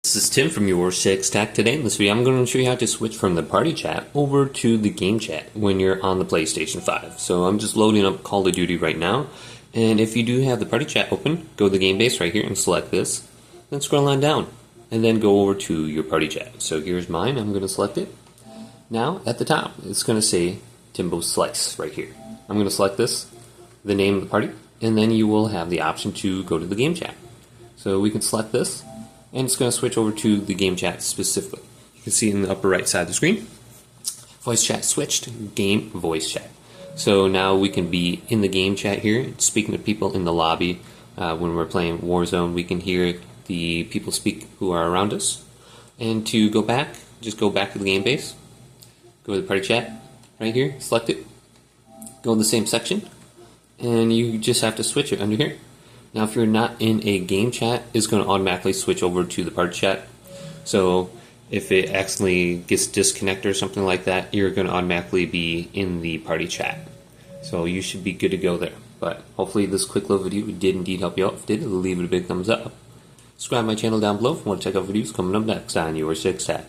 This is Tim from YourSixGaming. Today in this video I'm going to show you how to switch from the party chat over to the game chat when you're on the PlayStation 5. So I'm just loading up Call of Duty right now, and if you do have the party chat open, go to the game base right here and select this, then scroll on down and then go over to your party chat. So here's mine, I'm going to select it. Now at the top it's going to say Timbo Slice right here. I'm going to select this, the name of the party, and then you will have the option to go to the game chat. So we can select this, and it's going to switch over to the game chat specifically. You can see in the upper right side of the screen, voice chat switched, game voice chat. So now we can be in the game chat here, speaking to people in the lobby. When we're playing Warzone, we can hear the people speak who are around us. And to go back, just go back to the game base, go to the party chat right here, select it, go to the same section, and you just have to switch it under here. Now if you're not in a game chat, it's going to automatically switch over to the party chat. So if it accidentally gets disconnected or something like that, you're going to automatically be in the party chat. So you should be good to go there. But hopefully this quick little video did indeed help you out. If it did, leave it a big thumbs up. Subscribe to my channel down below if you want to check out videos coming up next on YourSixGaming.